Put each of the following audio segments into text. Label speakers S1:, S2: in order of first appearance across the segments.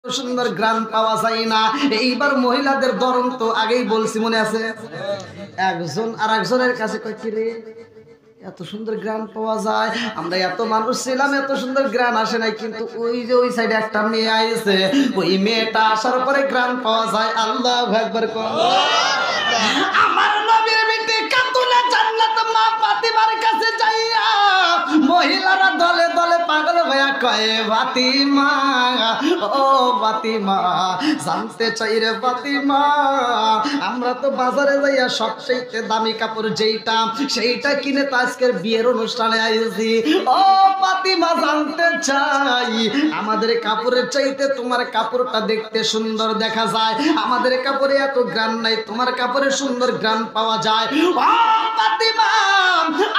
S1: সুন্দর গ্রাম পাওয়া যায় না। এইবার মহিলাদের ধরন তো আগেই বলছি, মনে আছে? একজন আর একজনের কাছে কয়, কি রে এত সুন্দর গ্রাম পাওয়া যায়, আমরা এত মানুষ ছিলাম এত সুন্দর গ্রাম আসে নাই, কিন্তু ওই যে ওই সাইডে একটা মেয়ে আইছে, ওই মেয়েটা আসার পরে গ্রাম পাওয়া যায়। আল্লাহু আকবার। আমার নবীর বিটি কাতুলা জান্নাত মা ফাতিমার কাছে যাইয়া মহিলারা দলে দলে পাগল হইয়া কয়, ফাতিমা ও ফাতিমা, জানতে চাই রে ফাতিমা, আমরা তো বাজারে যাইয়া সবচেয়ে দামি কাপড় যেইটা সেইটা কিনে তো আজকের বিয়ের অনুষ্ঠানে আইছি। ও ফাতিমা, জানতে চাই আমাদের কাপড়ের চাইতে তোমার কাপড়টা দেখতে সুন্দর দেখা যায়, আমাদের কাপড়ে এত গ্রাম নাই, তোমার কাপড়ে সুন্দর গ্রাম পাওয়া যায়। ও ফাতিমা,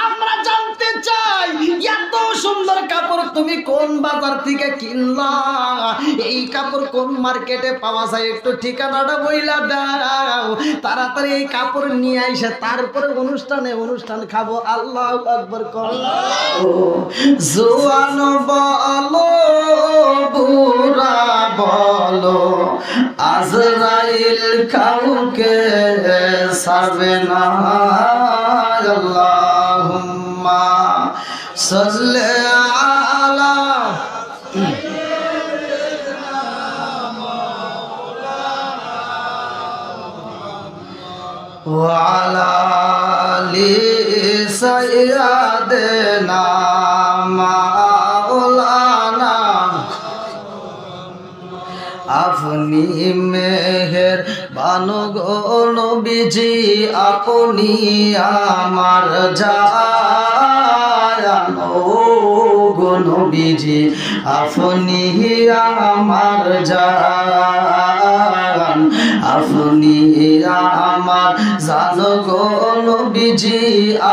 S1: আমরা জানতে চাই এত সুন্দর কাপড় তুমি কোন বাজার থেকে কিনলা, এই কাপড় কোন মার্কেটে পাওয়া যায়, একটু ঠিকানাটা বইলা দাও, তাড়াতাড়ি এই কাপড় নিয়ে আইসে তারপরে অনুষ্ঠান খাবো। আল্লাহু আকবার। জোয়ান বলো বুড়া বলো, আজরাইল কাউকে ছাড়বে না। আল্লাহুম্মা সাল্লি আলা ওয়া আলা আলি সাইয়্যিদিনা মাওলানা। আপনি মেহের বানগো নবীজি, আপনি আমার জান গো নবীজি, আপনি আমার জান, আপনি আমার জান গো নবীজি,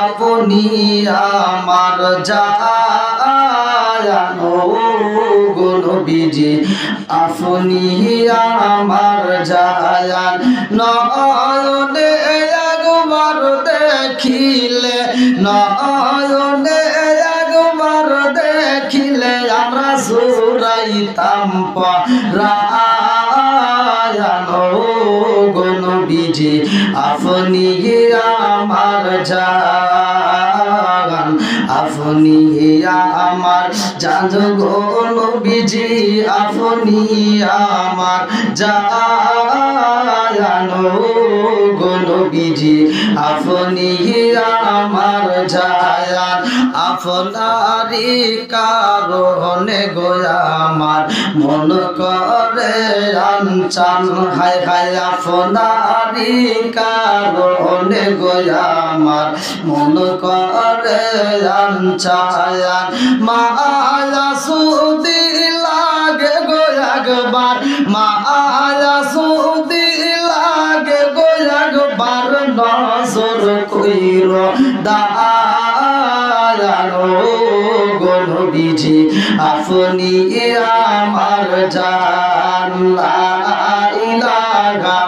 S1: আপনি আমার জান গো নবীজি, আপনি আমার জান। নয়নে একবার দেখিলে, নয়নে একবার দেখিলে আমরা জুড়াইতাম পরাণ গো নবীজি, আপনি আমার জান, আপনি আমার জান গো নবীজি, আপনি আমার জান গো নবীজি, আপনি আমার জান। আপনারই কারণে গো আমার মন করে আনচান, হায় হায় আপনারই কারণে গো আমার মন করে আনচান। মায়া সুদি লাগে গো একবার, মায়া সুদি লাগে গো একবার, নজর কইর দায়ালো গো নবীজি, আপনি আমার জান। লা ইলাহা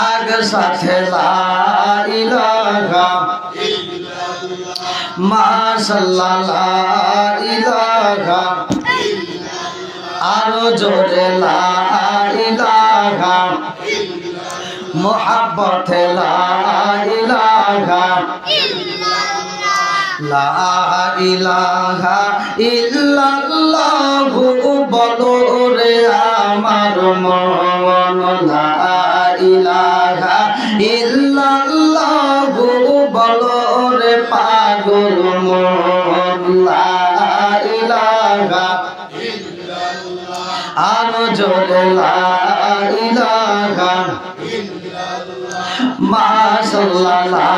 S1: আগ সাথে লা ইলাহা মাশাআল্লাহ, লা ইলাহা আরো জোরে লা ইলাহা, মোহাব্বতে লা ইলাহা, লা ইলাহা ইল্লাল্লাহু বলো রে আমার মন, লা ইলাহা ইল্লাল্লাহু বলো রে পাগল মন, লা ইলাহা আরো জোরে লা ইলাহা মাশাআল্লাহ, লা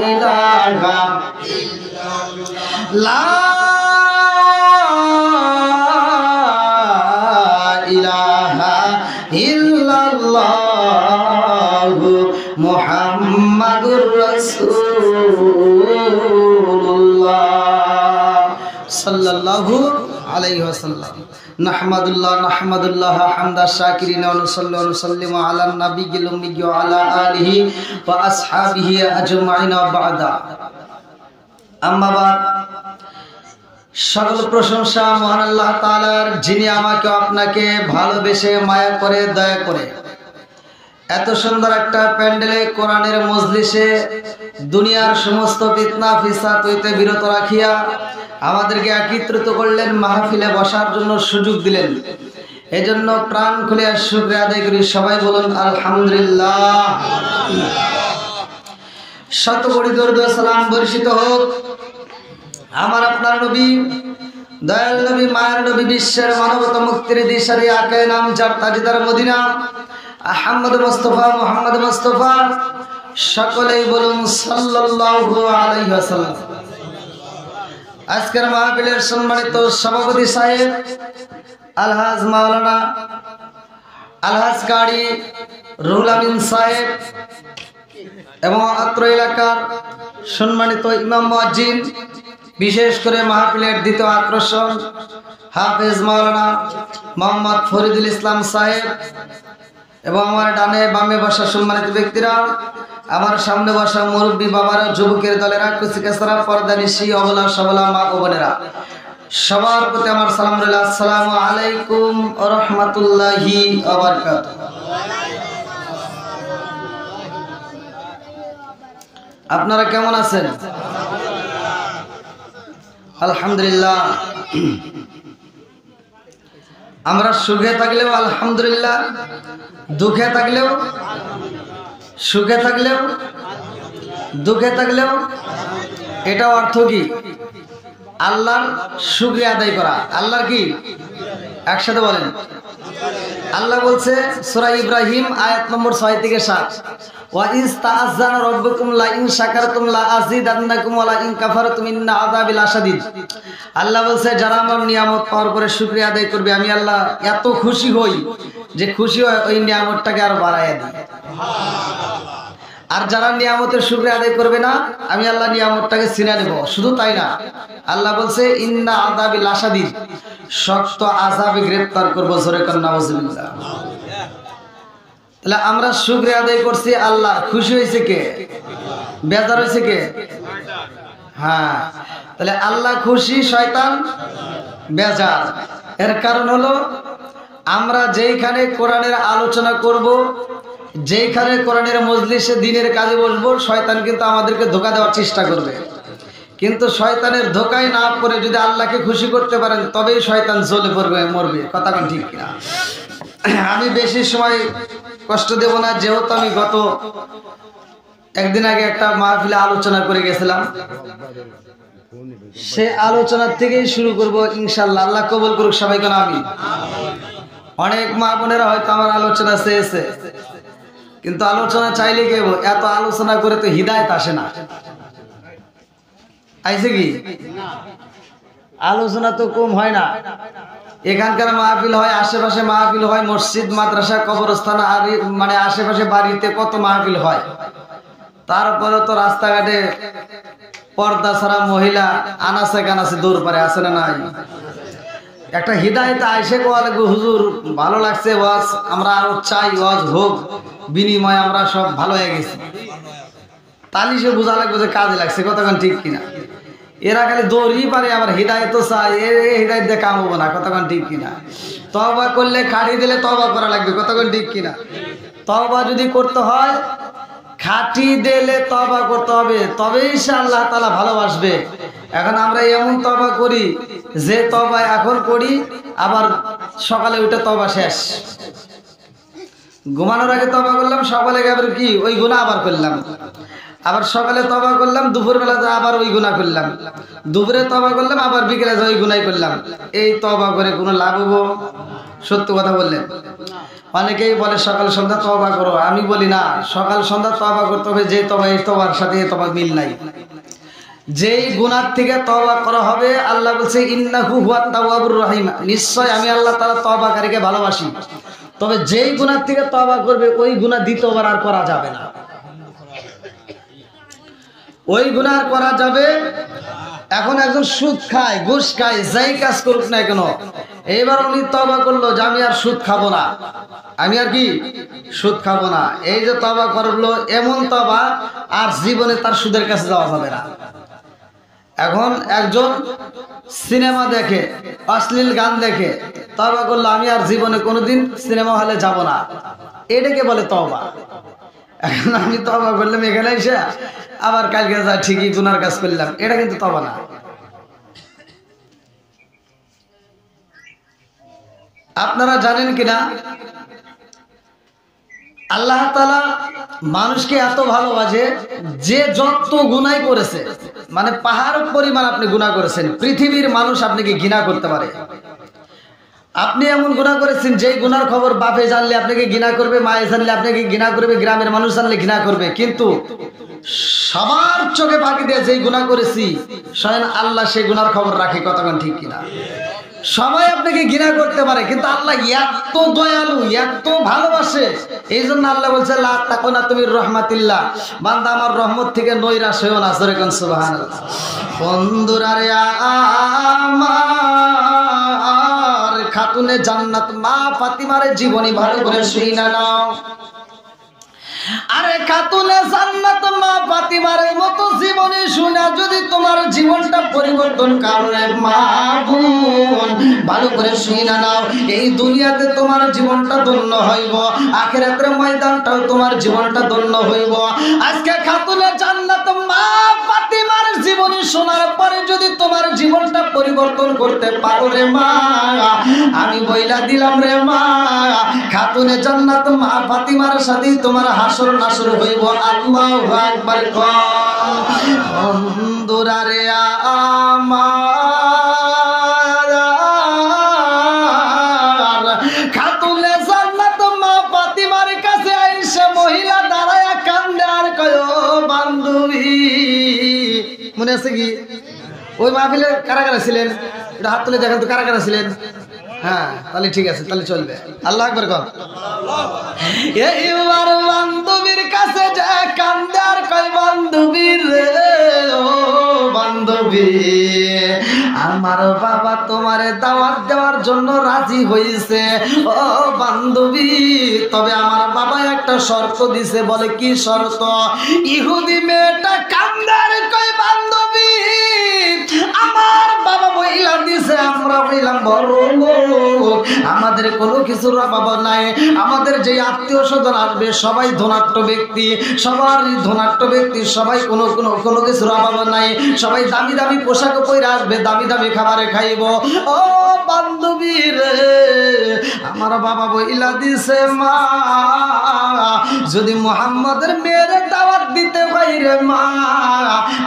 S1: ইলাহা লা ইলাহা ইল্লাল্লাহু মুহাম্মাদুর রাসূলুল্লাহ সাল্লাল্লাহু আলাইহি ওয়াসাল্লাম। নাহমাদুল্লাহ নাহমাদুল্লাহ হামদা শাকিরিন ওয়া নুসাল্লি ওয়া নুসাল্লিমু আলা নাবিয়্যিল উম্মি ওয়া আলা আলিহি ওয়া আসহাবিহি আজমাইন। বা'দা আম্মা বাদ, সকল প্রশংসা মহান আল্লাহ তাআলার, যিনি আমাকে আপনাকে ভালোবেসে মায়া করে দয়া করে এত সুন্দর একটা প্যান্ডেলে কোরআনের মজলিসে দুনিয়ার সমস্ত ফিতনা ফিসাদ হইতে বিরত রাখিয়া আমাদেরকে একত্রিত করলেন, মাহফিলে বসার জন্য সুযোগ দিলেন। এজন্য প্রাণ খুলে শুকরিয়া আদায় করি। সবাই বলুন আলহামদুলিল্লাহ। শত কোটি দরুদ ও সালাম বর্ষিত হোক আমার আপনার নবী, দয়াল নবী, মায়ের নবী, বিশ্বের মানবতা মুক্তির দিশারি আকায়ে নাম যার তাজদার মদিনা আহমদ মুস্তাফা, মুহাম্মদ মুস্তাফা, সকলেই বলুন সাল্লাল্লাহু আলাইহি ওয়াসাল্লাম। আজকের মাহফিলের সম্মানিত সভাপতি সাহেব আলহাজ মাওলানা আলহাজ কারি রুহুল আমিন সাহেব এবং অত্র এলাকার সম্মানিত ইমাম মুয়াজ্জিন, বিশেষ করে মাহফিলের দ্বিতীয় আকর্ষণ হাফেজ মাওলানা মোহাম্মদ ফরিদুল ইসলাম সাহেব এবং আমার ডানে বামে বসা সম্মানিত ব্যক্তিরা, আমার সামনে বসা মুরব্বী বাবারা, যুবকের দলেরা, কুচিকাচারা, পর্দানিশী, অবলা সবলা মা ও বোনেরা, সবার প্রতি আমার সালাম রইল। আসসালামু আলাইকুম ওয়া রাহমাতুল্লাহি ওয়া বারাকাতুহু। আপনারা কেমন আছেন? আলহামদুলিল্লাহ। আমরা সুখে থাকলেও আলহামদুলিল্লাহ, দুঃখে থাকলেও, সুখে থাকলেও দুঃখে থাকলেও, এটা অর্থ কি? আল্লাহর শুকরিয়া আদায় করা। আল্লাহর কি? একসাথে বলেন। আল্লাহ বলছে সূরা ইব্রাহিম আয়াত নম্বর 6 থেকে 7, ওয়া ইজ তাআযানা রাব্বুকুম লা ইন শাকারতুম লা আযীদান্নাকুম ওয়া লা ইন কাফারতুম ইন্না আযাবি লাশাদীদ। আল্লাহ বলছে যারা আমার নিয়ামত পাওয়ার পরে শুকরিয়া আদায় করবে, আমি আল্লাহ এত খুশি হই যে খুশি হয় ওই নিয়ামতটাকে আরো বাড়াইয়া দিই। আর যারা নিয়ামতের শুকরিয়া আদায় করবে না, আমি আল্লাহ নিয়ামতটাকে ছিনা নেব। শুধু তাই না, আল্লাহ বলছে ইন্না আযাবি লাশাদীদ, শক্ত আযাবে গ্রেফতার করব। জোরে কান নাউজুবিল্লাহ। তাহলে আমরা শুকরিয়া আদায় করছি, আল্লাহ খুশি হয়েছে কে? বেজার হয়েছে কে? হ্যাঁ, তাহলে আল্লাহ খুশি, শয়তান বেজার। এর কারণ হলো আমরা যেইখানে কোরআনের আলোচনা করব, যেইখানে কোরআনের মজলিসে দিনের কাজে বসবো, শয়তান কিন্তু আমাদেরকে ধোঁকা দেওয়ার চেষ্টা করবে। কিন্তু শয়তানের ধোঁকায় না পড়ে যদি আল্লাহকে খুশি করতে পারেন, তবেই শয়তান জ্বলে পড়বে, মরবে। কথা কোন ঠিক কিনা? আমি বেশি সময় কষ্ট দেব না, যেহেতু আমি গত একদিন আগে একটা মাহফিলে আলোচনা করে গেছিলাম। সে আলোচনার থেকেই শুরু করব ইনশাআল্লাহ। আল্লাহ কবুল করুক সবাইকে আমিন। অনেক মা বোনেরা হয়তো আমার আলোচনা চেয়েছে, কিন্তু আলোচনা চাইলে কেব, এত আলোচনা করে তো হিদায়াত আসে না। আইছে কি? আলোচনা তো কম হয় না। এখানকার মাহফিল হয়, আশেপাশে মাহফিল হয়, মসজিদ, মাদ্রাসা, কবরস্থান, আর মানে আশেপাশে বাড়িতে কত মাহফিল হয়। তারপরে তো রাস্তাঘাটে পর্দা ছাড়া মহিলা আনাচে কানাচে দৌড় পারে, আছে না নাই? একটা হিদায়াত আইসে কোয়া লাগবে, হুজুর ভালো লাগছে ওয়াজ, আমরা আরো চাই ওয়াজ হোক, বিনিময়ে আমরা সব ভালো হয়ে গেছি। তাহলে সে বোঝা লাগবে যে কাজে লাগছে। কতক্ষণ ঠিক কিনা? এরা খালি দৌড়ই পারে, আবার হিদায়াত তো চাই, হিদায়াত দিয়ে কাম হবো না। কতক্ষণ ঠিক কিনা? তওবা করলে খাটি দিলে তওবা করা লাগবে। কতক্ষণ ঠিক কিনা? তওবা যদি করতে হয়, খাটি দিলে তওবা করতে হবে, তবেই সে আল্লাহ তাআলা ভালোবাসবে। এখন আমরা এমন তওবা করি যে তওবা এখন করি, আবার সকালে উঠে তওবা শেষ। ঘুমানোর আগে তওবা করলাম, সকালে আবার কি ওই গুনাহ আবার করলাম। আবার সকালে তওবা করলাম, দুপুর বেলা আবার ওই গুনাহ করলাম। দুপুরে তওবা করলাম, আবার বিকেলে ওই গুনাহ করলাম। এই তওবা করে কোনো লাভ হবো? সত্য কথা বললেন। অনেকেই বলে সকাল সন্ধ্যা তওবা করো, আমি বলি না, সকাল সন্ধ্যা তওবা করতে হবে যে তওবা, এই তওবার সাথে এই তওবা মিল নাই। যেই গুনাহ থেকে তওবা করা হবে, আল্লাহ বলছে ইন্নাহু হুয়াত তাওয়াবুর রহিম, নিশ্চয় আমি আল্লাহ তাআলা তওবাকারীকে ভালোবাসি। তবে যেই গুনাহ থেকে তওবা করবে, ওই গুনাহ দ্বিতীয়বার আর করা যাবে না। ওই গুনাহ আর করা যাবে। এখন একজন সুদ খায়, ঘুষ খায়, যাই কাজ করুক না কেন, এবার উনি তওবা করলো যে আমি আর সুদ খাবো না, আমি আর কি সুদ খাবো না। এই যে তওবা করলো, এমন তওবা আর জীবনে তার সুদের কাছে যাওয়া যাবে না। এখন একজন সিনেমা দেখে, অশ্লীল গান দেখে, তওবা করলো আমি আর জীবনে কোনোদিন সিনেমা হলে যাব না, এটাকে বলে তওবা। এখন আমি তওবা করলাম এখানে এসে, আবার কালকে যা ঠিকই গুনার কাজ করলাম, এটা কিন্তু তওবা না। আপনারা জানেন কিনা আল্লাহ তাআলা মানুষকে এত ভালোবাসে যে যত গুনাহ করেছে, মানে পাহাড় পরিমাণ আপনি গুনাহ করেছেন, পৃথিবীর মানুষ আপনাকে ঘৃণা করতে পারে। আপনি এমন গুনাহ করেছেন যেই গুনার খবর বাপে জানলে আপনাকে ঘৃণা করবে, মায়ে জানলে আপনাকে ঘৃণা করবে, গ্রামের মানুষ জানলে ঘৃণা করবে, কিন্তু সবার চোখে ফাঁকি দিয়ে যেই গুনাহ করেছি স্বয়ং আল্লাহ সেই গুনার খবর রাখে। কতক্ষণ ঠিক কিনা? সবাই আপনাকে ঘৃণা করতে পারে, কিন্তু আল্লাহ এত দয়ালু, এত ভালোবাসে, এই জন্য আল্লাহ বলছে লা তাকুনাতু মির রাহমাতিল্লাহ, বান্দা আমার রহমত থেকে নৈরাশ হইও না। জোরে কোন সুবহানাল্লাহ। বন্ধুরা রে আমার, খাতুনে জান্নাত মা ফাতিমার জীবনী ভালো করে শুইনা নাও। আরে খাতুনে জান্নাত মা ফাতিমার মতো জীবনী শুনে যদি তোমার জীবনটা পরিবর্তন করে, মা বোন ভালো করে শুনে নাও, এই দুনিয়াতে তোমার জীবনটা ধন্য হইব, আখিরাতের ময়দানটাও তোমার জীবনটা ধন্য হইব। আজকে খাতুনে জান্নাত মা ফাতিমার জীবনী শোনার পরে যদি তোমার জীবনটা পরিবর্তন করতে পারো রে মা, আমি বইলা দিলাম রে মা, খাতুনে জান্নাত মা ফাতিমার সাথে তোমার হাসর নাসর হইব। আল্লাহু আকবার। বন্ধুরা রে আমার, খাতুনে জান্নাত মা ফাতিমার কাছে আইসা মহিলা দাঁড়ায়া কান্দে আর কয়, ও বান্ধবী। মনে আছে কি ওই মাহফিলে কারা কারা ছিলেন? এটা হাত তুলে দেখেন তো কারা কারা ছিলেন। হ্যাঁ, তাহলে ঠিক আছে, তাহলে চলবে। আল্লাহু আকবার কর। এইবার বান্ধবীর কাছে যায় কান্দে আর কয়, বান্ধবী রে, ও বান্ধবী, আমার বাবা তোমারে দাওয়াত দেওয়ার জন্য রাজি হয়েছে। ও বান্ধবী, তবে আমার বাবা একটা শর্ত দিছে। বলে কি শর্ত? ইহুদি মেয়েটা কান্দে আর কয়, বান্ধবী আমার বাবা বইলা দিছে আমরা হইলাম বড় লোক, আমাদের কোনো কিছুর অভাব নাই, আমাদের যে আত্মীয় স্বজন আসবে সবাই ধনাঢ্য ব্যক্তি, সবার ধনাঢ্য ব্যক্তি, সবাই কোনো কিছুর অভাব নাই, সবাই দামি দামি পোশাক পরে আসবে, দামি দামি খাবারে খাইব। ও বান্ধবী রে, আমার বাবা বইলা দিছে মা, যদি মুহাম্মাদের মেয়ের দাওয়াত দিতে হয় রে মা,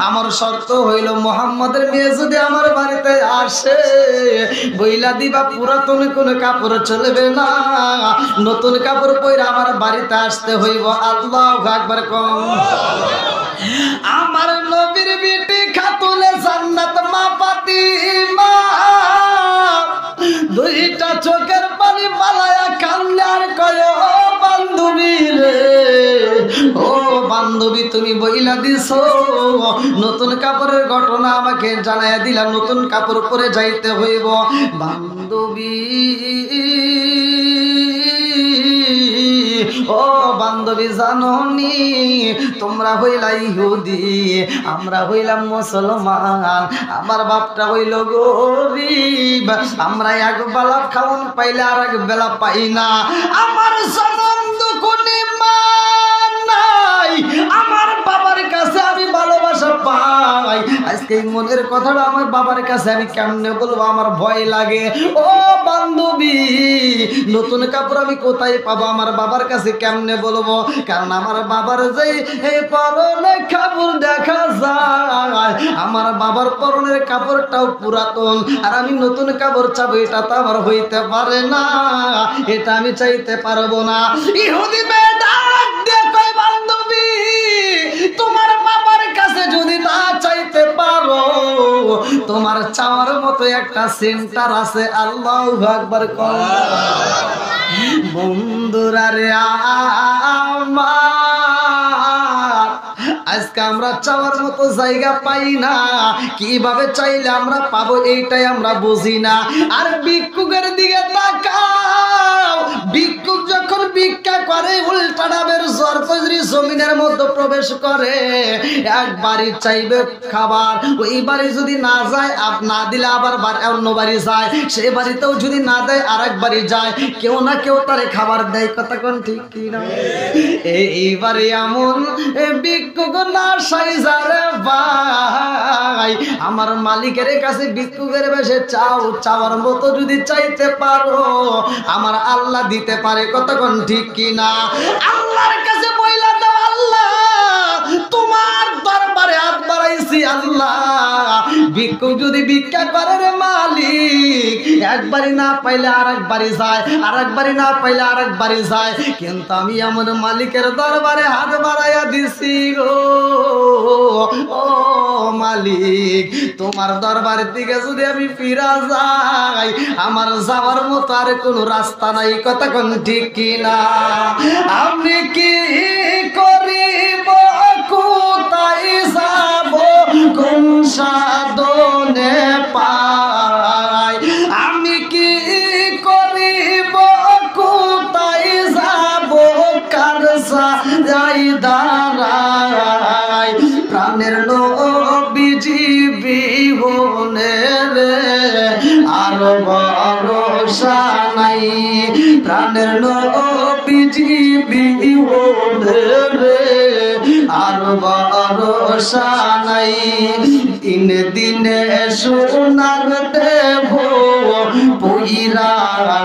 S1: আমার শর্ত হইল মুহাম্মাদের মেয়ে যদি আমার বাড়িতে আসে, বইলা দিবা পুরাতন কোন কাপড় চলবে না, নতুন কাপড় পরে আমার বাড়িতে আসতে হইব। আল্লাহু আকবার কম। আমার নবীর বিটি খাতুনে জান্নাত মা ফাতিমা দুইটা চোখের পানি পালায়া কান্দে আর কয়, ও বান্ধবী রে, ও বান্ধবী তুমি বইলা দিছো, নতুন কাপড়ের ঘটনা আমাকে জানাইয়া দিলা, নতুন কাপড় পরে যাইতে হইব। বান্ধবী, ও বান্ধবী জানোনি তোমরা হইলা ইহুদি, আমরা হইলাম মুসলমান, আমার বাপটা হইল গরিব, আমরা এক বেলা খাওন পাইলে আর এক বেলা পাই না, আমার জনম দুকুনি মা নাই, আমার বাবার কাছে আমি ভালোবাসা পাই, আজকে এই মনের কথাটা আমার বাবার কাছে আমি কেমনে বলবো, আমার ভয় লাগে। ও বান্ধবী, নতুন কাপড় আমি কোথায় পাবো, আমার বাবার কাছে কেমনে বলবো, কারণ আমার বাবার যে পরনে কাপড় দেখা যায়, আমার বাবার পরনের কাপড়টাও পুরাতন, আর আমি নতুন কাপড় চাবো, এটা তো আমার হইতে পারে না, এটা আমি চাইতে পারবো না। ইহুদি মেয়ে ডাক দিয়ে কয়, বান্ধবী তোমার বাবার কাছে যদি না চাইতে পারো, তোমার চাওয়ার মতো একটা সেন্টার আছে। আল্লাহু আকবার কর। বন্ধুরা রে আমার, আজকে আমরা চাওয়ার মতো জায়গা পাই না, কিভাবে চাইলে আমরা পাবো এইটাই আমরা বুঝি না। আর ভিক্ষুকের দিকে তাকাও, ভিক্ষুক যখন ভিক্ষা করে উল্টা ডাবের জ্বর ফজরি জমিনের মধ্যে প্রবেশ করে একবারই চাইবে খাবার, ওই বাড়ি যদি না যায় না দিলে আবার অন্য বাড়ি যায়, সে বাড়িতেও যদি না দেয় আর এক বাড়ি যায়, কেউ না কেউ তারে খাবার দেয়। কথা কোন ঠিক কি না? এইবারে এমন ভিক্ষুক না সাইজারে ভাই, আমার মালিকের কাছে ভিক্ষুকের বেশে চাও, চাওয়ার মতো যদি চাইতে পারো আমার আল্লাহ দিতে পারে। কতক্ষণ ঠিক কিনা? আল্লাহর কাছে বইলা দাও, আল্লাহ তোমার দরবারে হাত বাড়াইছি, আল্লাহ ভিক্ষুক যদি ভিক্ষা করে রে মালিক, একবারই না পাইলে আর একবারই যায়, আর একবারই না পাইলে আর একবারই যায়, কিন্তু আমি আমার মালিকের দরবারে হাত বাড়াইয়া দিছি গো। ও মালিক, তোমার দরবারের দিকে যদি আমি ফিরা যাই আমার যাওয়ার মতো আর কোনো রাস্তা নাই। কতক্ষণ ঠিক কিনা? আমি কি করিব, কোথায় যাব, কোন সাধনে পাই? আমি কি করিব, কোথায় যাব, কার যাই দাঁড়াই? প্রাণের নবীজি বিহনে রে আর ভরসা নাই, প্রাণের নবীজি বিহনে রে আর ভরসা নাই। দিনে দিনে সোনার দেব পইরা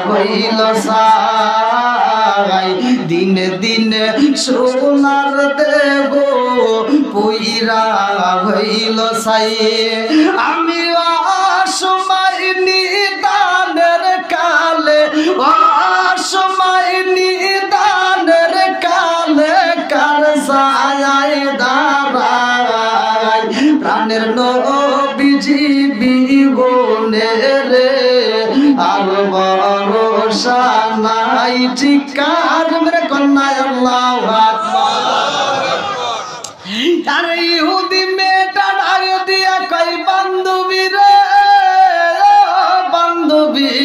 S1: হইল সাই, দিনে দিনে সোনার দেব পইরা হইল সাই। আমি অসময় নিদানের কালে, অসময় নিদানের কালে কার সায়ায় দাঁড়াই? প্রাণের নবীজি বিহনে রে আর ভরসা নাই। চিৎকার মেরে কন্যা আল্লাহু আকবার। আরে ইহুদি মেয়েটা ডাক দিয়া কই, বান্ধবী রে বান্ধবী,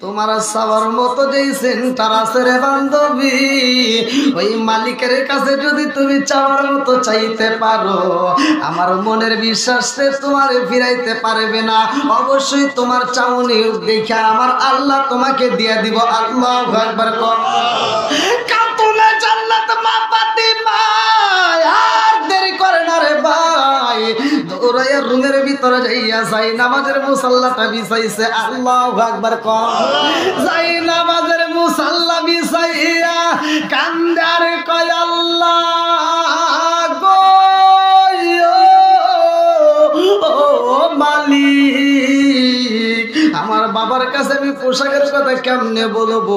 S1: তোমার সবার মতো যেই সেন্টার আছে রে বান্ধবী, ওই মালিকের কাছে যদি তুমি চাওয়ার মতো চাইতে পারো আমার মনের বিশ্বাসে তোমার ফিরাইতে পারবে না। অবশ্যই তোমার চাউনি দেখে আমার আল্লাহ তোমাকে দিয়ে দিব। আল্লাহু আকবার। কাতুলে জান্নাত মা ফাতিমা আর দেরি করে না রে ভাই, দৌড়াইয়া রুমের ভিতরে যাইয়া যাই নামাজের মুসাল্লাটা বিছাইছে। আল্লাহু আকবার। যাই নামাজের মুসাল্লা বিছাইয়া কান্দার কয় আল্লাহ গো মালিক, আমার বাবার কাছে আমি পোশাকের কথা কেমনে বলবো?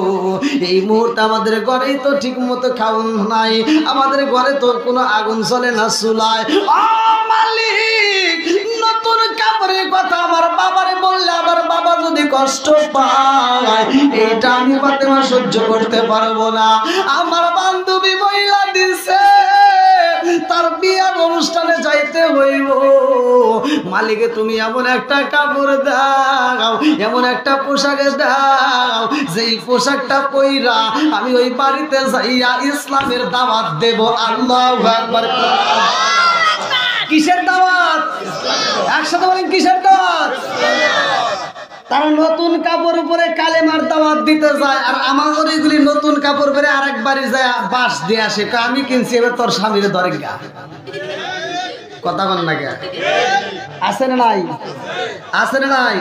S1: এই মুহূর্তে আমাদের ঘরেই তো ঠিক মতো খাওন নাই, আমাদের ঘরে তো কোনো আগুন চলে না চুলায়। ও মালিক, নতুন কাপড়ের কথা আমার বাবারে বললে আমার বাবা যদি কষ্ট পায় এটা আমি ফাতেমা সহ্য করতে পারবো না। আমার বান্ধবী বইলা দিছে তার বিয়ার অনুষ্ঠানে যাইতে হইব, মালিকে তুমি এমন একটা কাপড় দাও, এমন একটা পোশাক দাও যেই পোশাকটা পইরা আমি ওই বাড়িতে যাইয়া ইসলামের দাওয়াত দেব। আল্লাহু আকবার। কিসের দাওয়াত? একসাথে বলেন কিসের দাওয়াত? তারা নতুন কাপড় উপরে কালেমার দাওয়াত দিতে যায়, আর আমাদের এগুলি নতুন কাপড় পরে আরেকবারই যায় বাস দিয়ে আসে। আমি কিনছি এবার তোর স্বামীর দরগা। কথা বল না কে? আছে না নাই? আছে না নাই?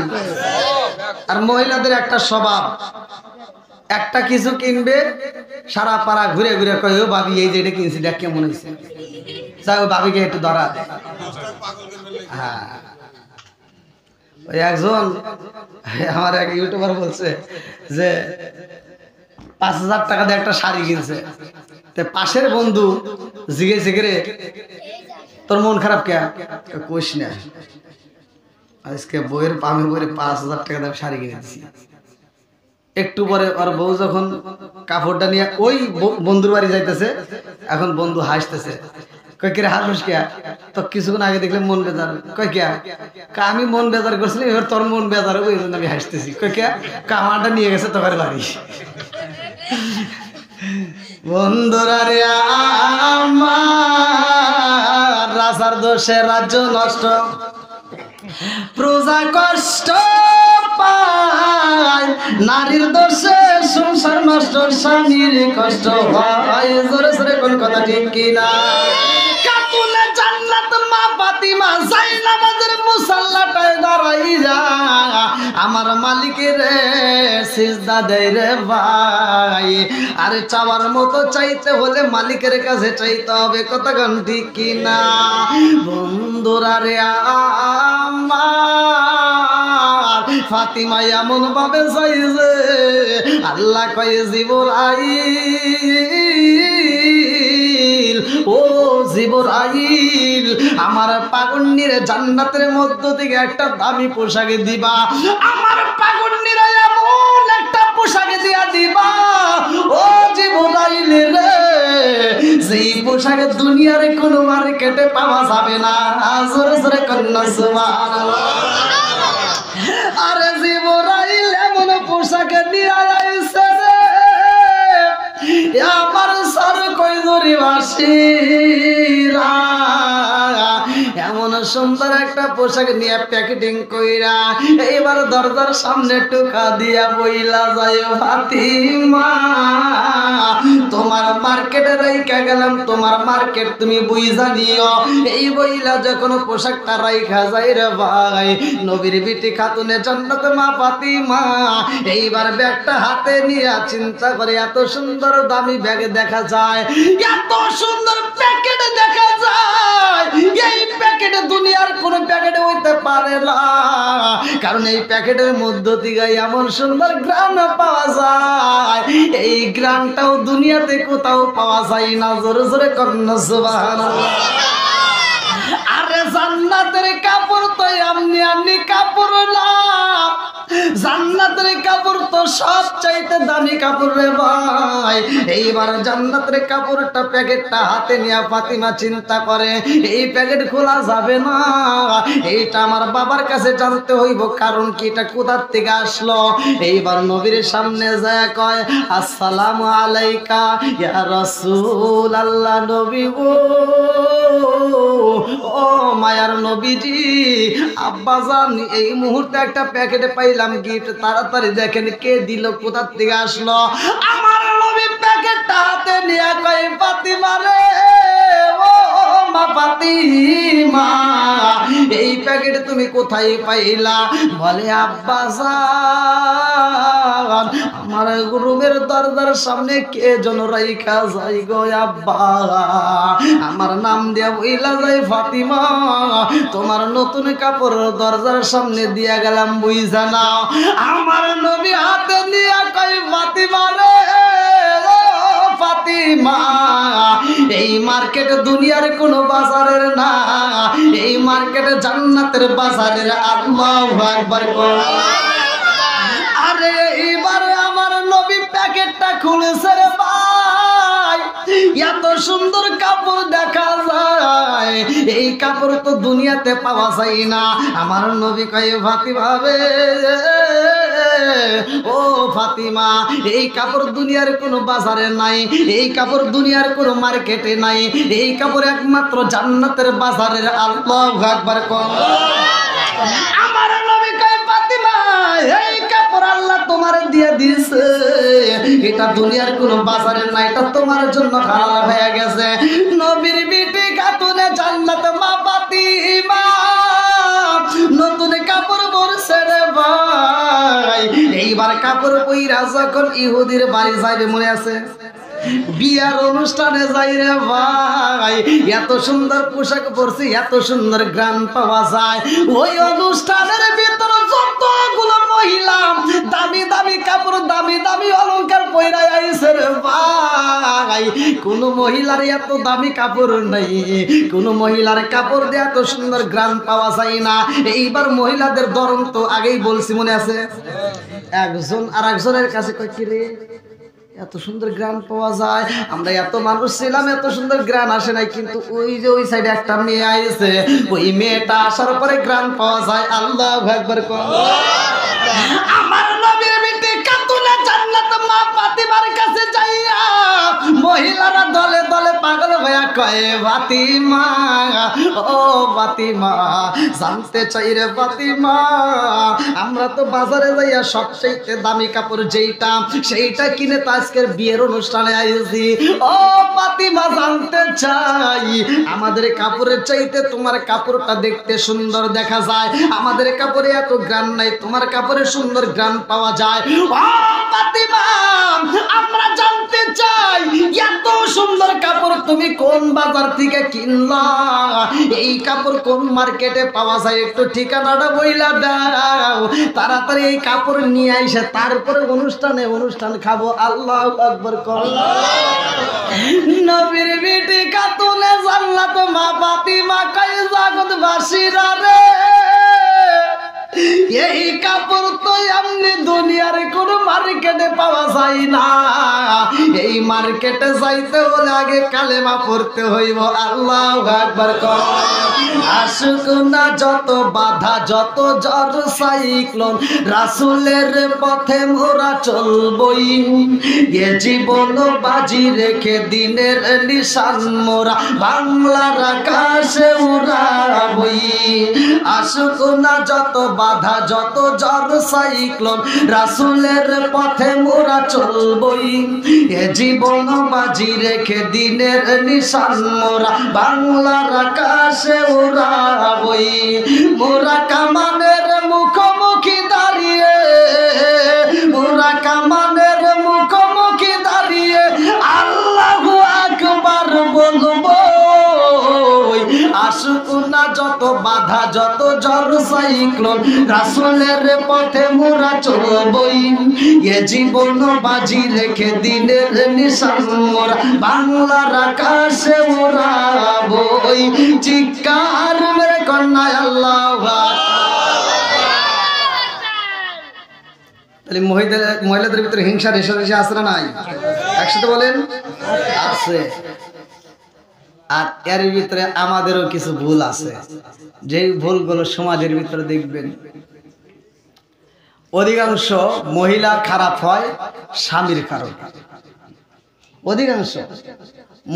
S1: আর মহিলাদের একটা স্বভাব, একটা কিছু কিনবে সারা পাড়া ঘুরে ঘুরে কয় ও ভাবি এই যে এটা কিনছি দেখ কেমন হয়েছে, যাই ও ভাবিকে একটু ধরা দে। হ্যাঁ, ওই একজন আমার এক ইউটিউবার বলছে যে ৫,০০০ টাকা দিয়ে একটা শাড়ি কিনছে, পাশের বন্ধু জিজ্ঞেস করে তোর মন খারাপ কে? কোশ না, আজকে বইয়ের পামের বইয়ের ৫,০০০ টাকা দিয়ে শাড়ি কিনে দিচ্ছি। একটু পরে ওর বউ যখন কাপড়টা নিয়ে ওই বন্ধুর বাড়ি যাইতেছে, এখন বন্ধু হাসতেছে, কয় কে হাসিস কে? তো কিছুক্ষণ আগে দেখলে মন বেজার। কয় কে? আমি মন বেজার করছিলাম, এবার তোর মন বেজার ওই জন্য আমি হাসতেছি। কয় কে? কামাটা নিয়ে গেছে তোর বাড়ি। বন্ধুরা রে আমার, রাজার দোষে রাজ্য নষ্ট, প্রজা কষ্ট পায়, নারীর দোষে সংসার নষ্ট, স্বামীর কষ্ট হয়। জোরে জোরে কোন কথা ঠিক কিনা? কাতুনে জান্নাত মা ফাতিমা জাইনামাজের মুসাল্লাটায় দাঁড়াইয়া আমার মালিকের সিজদা দেয় রে ভাই। আরে চাওয়ার মতো চাইতে হলে মালিকের কাছে চাইতে হবে, কতক্ষণ ঠিক কিনা? বন্ধুরা রে আমার, ফাতিমা এমন ভাবে চাইছে, আল্লাহ কয় জিবরাইল, ও জিবরাইল, আমার পাগন্নির জান্নাতের মধ্য থেকে একটা দামি পোশাক দিবা, আমার পাগন্নির এমন একটা পোশাক দিয়া দিবা ও জিবরাইল রে, যেই পোশাক দুনিয়ার কোন মার্কেটে পাওয়া যাবে না। জোরে জোরে কন্যা সুবহানাল্লাহ। আরে জিবরাইল এমন পোশাক নিয়ে আইছে রে, আমার সর কই ধরি বাসিরা, এমন সুন্দর একটা পোশাক নিয়ে প্যাকেটিং কইরা এইবার দরজার সামনে টুকা দিয়া বইলা যায়, ফাতিমা তোমার মার্কেটে রাইখা গেলাম, তোমার মার্কেট তুমি বুঝা নিও। এই বইলা যখন পোশাকটা রাইখা যায় রে ভাই, নবীর বিটি খাতুনে জান্নাত মা ফাতিমা এইবার ব্যাগটা হাতে নিয়ে চিন্তা করে, এত সুন্দর দামি ব্যাগ দেখা যায়, এত সুন্দর প্যাকেট দেখা যায়, এই প্যাকেটে দুনিয়ার কোন প্যাকেটে হইতে পারে না, কারণ এই প্যাকেটের মধ্য থেকে এমন সুন্দর গ্রাম পাওয়া যায়, এই গ্রামটাও দুনিয়াতে কোথাও পাওয়া যায় না। জোরে জোরে কন্যা সুবহানাল্লাহ। আরে জান্নাতের কাপড় তো এমনি এমনি কাপড় না, জান্নাতের কাপড় তো সব চাইতে দামি কাপড় রে ভাই। এইবার জান্নাতের কাপড়টা প্যাকেটটা হাতে নিয়ে ফাতিমা চিন্তা করে, এই প্যাকেট খোলা যাবে না, এইটা আমার বাবার কাছে জানতে হইব, কারণ কি এটা কোথার থেকে আসলো। এইবার নবীর সামনে যায় কয়, আসসালামু আলাইকা ইয়া রাসূল আল্লাহ, নবী গো, ও মায়ার নবীজি, আব্বাজান এই মুহূর্তে একটা প্যাকেটে পাইলাম গিফট, তাড়াতাড়ি দেখেন কে দিল, কোথা থেকে আসলো। আমার নবী প্যাকেটটা হাতে নিয়ে কয়, ফাতিমা রে, ও মা ফাতিমা, এই প্যাকেট তুমি কোথায় পাইলা? বলে আব্বাজান আমার রুমের দরজার সামনে কে যেন রাইখা যাই গো আব্বা, আমার নাম দিয়া বইলা যায় ফাতিমা, তোমার নতুন কাপড় দরজার সামনে দিয়া গেলাম বুঝা নাও। আমার নবী হাতে নিয়ে কই, ফাতিমা রে, ও ফাতিমা, এই মার্কেট দুনিয়ার কোন বাজারের না, এই মার্কেট জান্নাতের বাজারের। আল্লাহু আকবার। আরে এইবার আমার নবী প্যাকেটটা খুলেছে রে ভাই, এত সুন্দর কাপড় দেখা যায়, এই কাপড় তো দুনিয়াতে পাওয়া যায় না। আমার নবী কয়, ফাতিমা রে, ও ফাতিমা, এই কাপড় দুনিয়ার কোনো বাজারে নাই, এই কাপড় দুনিয়ার কোনো মার্কেটে নাই, এই কাপড় একমাত্র জান্নাতের বাজারের। আল্লাহু আকবার। আমার নবী কয়, ফাতিমা এই কাপড় আল্লাহ তোমার দিয়ে দিয়েছে, এটা দুনিয়ার কোনো বাজারে নাই, এটা তোমার জন্য হালাল হয়ে গেছে। নবীর বিটি খাতুনে জান্নাত মা ফাতিমা নতুন কাপড় পরছে রে ভাই। এইবার কাপড় পইরা যখন ইহুদির বাড়ি যাইবে, মনে আছে বিয়ার অনুষ্ঠানে যাই রে ভাই, এত সুন্দর পোশাক পরছি, এত সুন্দর গ্রাম পাওয়া যায়। ওই অনুষ্ঠানের ভিতর যতগুলো মহিলা দামি দামি কাপড়, দামি দামি অলংকার পইরা আইছে রে ভাই, কোন মহিলার এত দামি কাপড় নাই, কোন মহিলার কাপড় দিয়ে এত সুন্দর গ্রাম পাওয়া যায় না। এইবার মহিলাদের ধরন তো আগেই বলছি, মনে আছে, একজন আর একজনের কাছে কয়, কি রে এত সুন্দর গ্রাম পাওয়া যায়, আমরা এত মানুষ ছিলাম, এত সুন্দর গ্রাম আসে নাই, কিন্তু ওই যে ওই সাইডে একটা মেয়ে আইছে, ওই মেয়েটা আসার পরে গ্রাম পাওয়া যায়। আল্লাহু আকবার। আমার নবীর বিটি খাতুনে জান্নাত মা ফাতিমার কাছে যাইয়া কয়ে ফাতিমা ও ফাতিমা জানতে চাই রে ফাতিমা আমরা তো বাজারে যাইয়া সবচেয়ে দামি কাপড় যেইটা সেইটা কিনে তো আজকের বিয়ের অনুষ্ঠানে আইছি ও ফাতিমা জানতে চাই আমাদের কাপড়ের চাইতে তোমার কাপড়টা দেখতে সুন্দর দেখা যায় আমাদের কাপড়ে এত গ্রান নাই তোমার কাপড়ে সুন্দর গ্রান পাওয়া যায় ও ফাতিমা আমরা জানতে চাই এত সুন্দর কাপড় তুমি কোন বাজার থেকে কিনলা এই কাপড় কোন মার্কেটে পাওয়া যায় একটু ঠিকানাটা বইলা দাও তাড়াতাড়ি এই কাপড় নিয়ে আইসা তারপরে অনুষ্ঠান খাবো আল্লাহু আকবার কর নবীর বিটি খাতুনে জান্নাত মা ফাতিমা কয় জগৎ বাসীরা রে এই কাপড় তো এমনি দুনিয়ার কোন মার্কেটে পাওয়া যায় না এই মার্কেটে যাইতে হলে আগে কালেমা পড়তে হইব আল্লাহু আকবার কর আসুক না যত বাধা যত ঝড় সাইক্লোন রাসূলের পথে মোরা চলবই এ জীবন বাজি রেখে দিনের নিশান মোরা বাংলার আকাশে উড়াবই আসুক না যত বাধা যত ঝড় সাইক্লোন রাসূলের পথে মোরা চলবই এ জীবন বাজি রেখে দিনের নিশান মোরা বাংলার আকাশে উড়াবই মোরা কামানের মুখোমুখি দাঁড়িয়ে মোরা কামানের মুখোমুখি দাঁড়িয়ে আল্লাহু আকবার বলবো আসুক না যত বাধা যত ঝড় সাইক্লোন রাসূলের পথে মোরা চলবই এ জীবন বাজি রেখে দিনের নিশান মোরা বাংলার আকাশে উড়াবই চিৎকার মেরে কন্যা আল্লাহু আকবার তাহলে মহিলাদের ভিতরে হিংসা রেষারেষি আছে না নাই একসাথে বলেন আছে আর এর ভিতরে আমাদেরও কিছু ভুল আছে যেই ভুলগুলো সমাজের ভিতরে দেখবেন অধিকাংশ মহিলা খারাপ হয় স্বামীর কারণে অধিকাংশ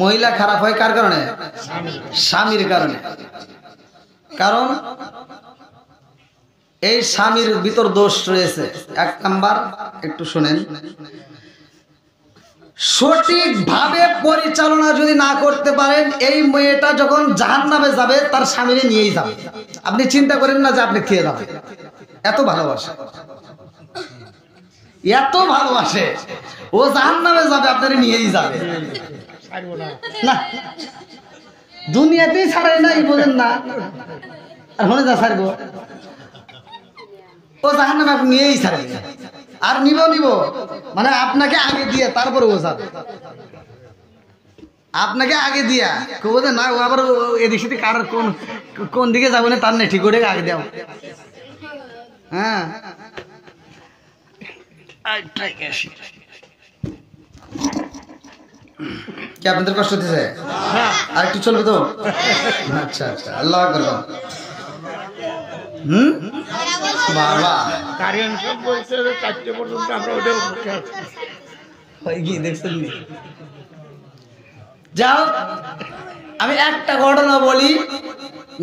S1: মহিলা খারাপ হয় কার কারণে স্বামীর কারণে কারণ এই স্বামীর ভিতর দোষ রয়েছে এক নাম্বার একটু শুনেন সঠিকভাবে পরিচালনা যদি না করতে পারেন এই মেয়েটা যখন জাহান্নামে যাবে তার স্বামীরে নিয়েই যাবে আপনি চিন্তা করেন না যে আপনি খেয়ে যাবেন এত ভালোবাসে ও জাহান্নামে যাবে আপনারে নিয়েই যাবে না দুনিয়াতেই ছাড়াই নাই বলেন না আর মনে যা ছাড়বো ও জাহান্নামে আপনি নিয়েই ছাড়বে আর নিব মানে আপনাকে আগে দিয়ে তারপরে ও যাবে আপনাকে আগে দিয়া কব না ও আবার এদিক সেদিক কার কোন দিকে যাবো না তার নেই ঠিক করে আগে দাও হ্যাঁ কি আপনাদের কষ্ট হতেছে আর একটু চলবে তো আচ্ছা আচ্ছা আল্লাহ আকবার বাবা যাও আমি একটা ঘটনা বলি